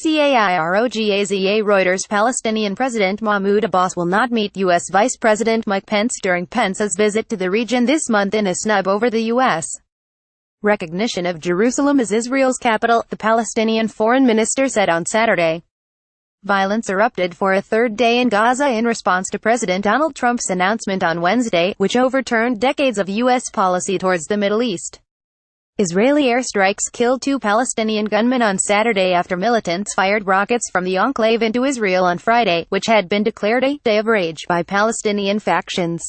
CAIROGAZA Reuters Palestinian President Mahmoud Abbas will not meet U.S. Vice President Mike Pence during Pence's visit to the region this month in a snub over the U.S. recognition of Jerusalem as Israel's capital, the Palestinian Foreign Minister said on Saturday. Violence erupted for a third day in Gaza in response to President Donald Trump's announcement on Wednesday, which overturned decades of U.S. policy towards the Middle East. Israeli airstrikes killed 2 Palestinian gunmen on Saturday after militants fired rockets from the enclave into Israel on Friday, which had been declared a day of rage by Palestinian factions.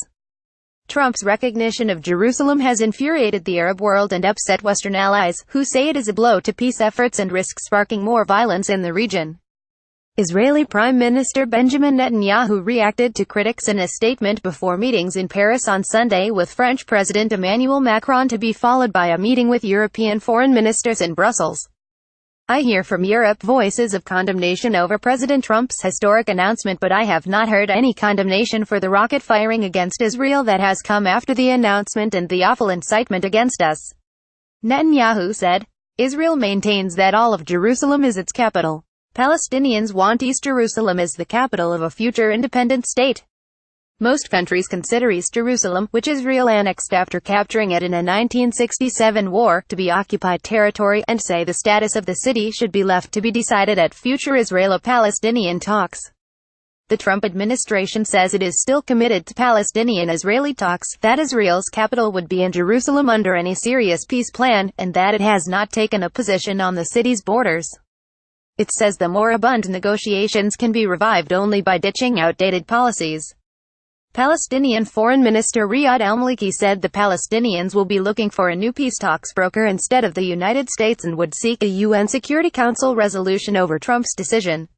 Trump's recognition of Jerusalem has infuriated the Arab world and upset Western allies, who say it is a blow to peace efforts and risks sparking more violence in the region. Israeli Prime Minister Benjamin Netanyahu reacted to critics in a statement before meetings in Paris on Sunday with French President Emmanuel Macron, to be followed by a meeting with European foreign ministers in Brussels. "I hear from Europe voices of condemnation over President Trump's historic announcement, but I have not heard any condemnation for the rocket firing against Israel that has come after the announcement and the awful incitement against us," Netanyahu said. Israel maintains that all of Jerusalem is its capital. Palestinians want East Jerusalem as the capital of a future independent state. Most countries consider East Jerusalem, which Israel annexed after capturing it in a 1967 war, to be occupied territory, and say the status of the city should be left to be decided at future Israelo-Palestinian talks. The Trump administration says it is still committed to Palestinian-Israeli talks, that Israel's capital would be in Jerusalem under any serious peace plan, and that it has not taken a position on the city's borders. It says the moribund negotiations can be revived only by ditching outdated policies. Palestinian Foreign Minister Riyad al-Maliki said the Palestinians will be looking for a new peace talks broker instead of the United States and would seek a UN Security Council resolution over Trump's decision.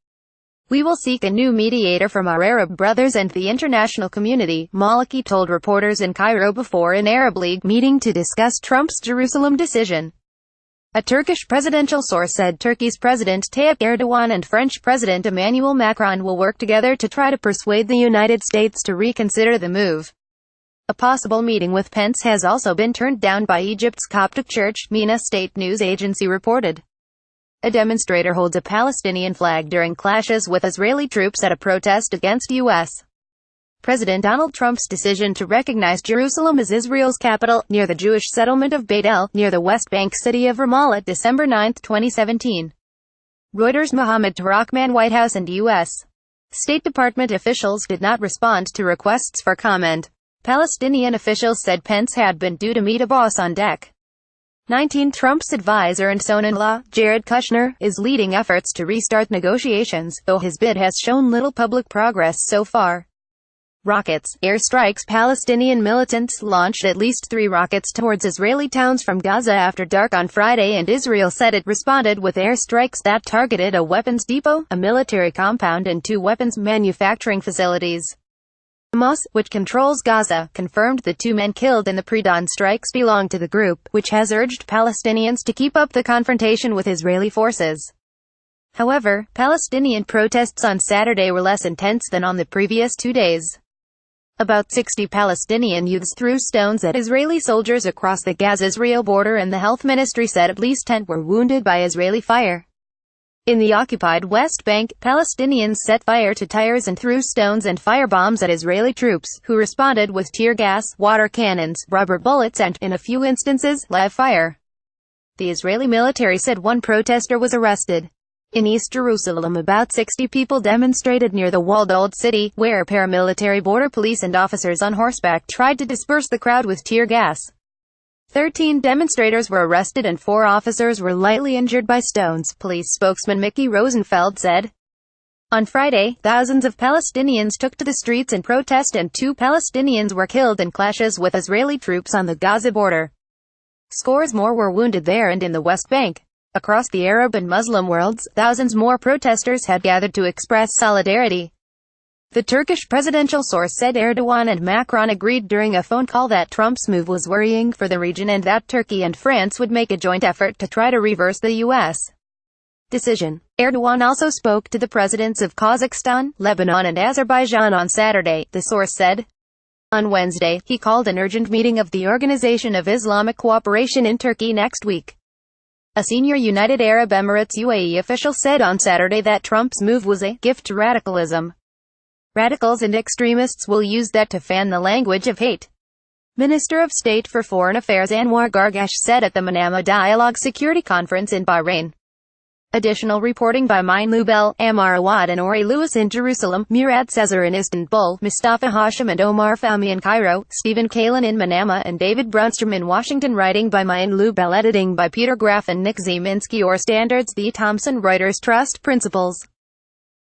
"We will seek a new mediator from our Arab brothers and the international community," Maliki told reporters in Cairo before an Arab League meeting to discuss Trump's Jerusalem decision. A Turkish presidential source said Turkey's President Tayyip Erdogan and French President Emmanuel Macron will work together to try to persuade the United States to reconsider the move. A possible meeting with Pence has also been turned down by Egypt's Coptic Church, MENA state news agency reported. A demonstrator holds a Palestinian flag during clashes with Israeli troops at a protest against U.S. President Donald Trump's decision to recognize Jerusalem as Israel's capital, near the Jewish settlement of Beit El, near the West Bank city of Ramallah, December 9, 2017. Reuters Mohammed Tarakman White House and U.S. State Department officials did not respond to requests for comment. Palestinian officials said Pence had been due to meet Abbas on deck 19. Trump's advisor and son-in-law, Jared Kushner, is leading efforts to restart negotiations, though his bid has shown little public progress so far. Rockets, airstrikes. Palestinian militants launched at least 3 rockets towards Israeli towns from Gaza after dark on Friday, and Israel said it responded with airstrikes that targeted a weapons depot, a military compound and 2 weapons manufacturing facilities. Hamas, which controls Gaza, confirmed the 2 men killed in the pre-dawn strikes belong to the group, which has urged Palestinians to keep up the confrontation with Israeli forces. However, Palestinian protests on Saturday were less intense than on the previous 2 days. About 60 Palestinian youths threw stones at Israeli soldiers across the Gaza-Israel border, and the health ministry said at least 10 were wounded by Israeli fire. In the occupied West Bank, Palestinians set fire to tires and threw stones and firebombs at Israeli troops, who responded with tear gas, water cannons, rubber bullets and, in a few instances, live fire. The Israeli military said 1 protester was arrested. In East Jerusalem, about 60 people demonstrated near the walled old city, where paramilitary border police and officers on horseback tried to disperse the crowd with tear gas. 13 demonstrators were arrested and 4 officers were lightly injured by stones, police spokesman Mickey Rosenfeld said. On Friday, thousands of Palestinians took to the streets in protest, and 2 Palestinians were killed in clashes with Israeli troops on the Gaza border. Scores more were wounded there and in the West Bank. Across the Arab and Muslim worlds, thousands more protesters had gathered to express solidarity. The Turkish presidential source said Erdogan and Macron agreed during a phone call that Trump's move was worrying for the region and that Turkey and France would make a joint effort to try to reverse the U.S. decision. Erdogan also spoke to the presidents of Kazakhstan, Lebanon and Azerbaijan on Saturday, the source said. On Wednesday, he called an urgent meeting of the Organization of Islamic Cooperation in Turkey next week. A senior United Arab Emirates UAE official said on Saturday that Trump's move was a gift to radicalism. Radicals and extremists will use that to fan the language of hate. Minister of State for Foreign Affairs Anwar Gargash said at the Manama Dialogue Security Conference in Bahrain. Additional reporting by Mahmoud El, Ammar Awad and Ori Lewis in Jerusalem, Murad Cesar in Istanbul, Mustafa Hashim and Omar Fahmy in Cairo, Stephen Kalin in Manama and David Brunstrom in Washington. Writing by Mahmoud El, editing by Peter Graff and Nick Zeminski. Or Standards B. Thompson. Reuters. Trust Principles.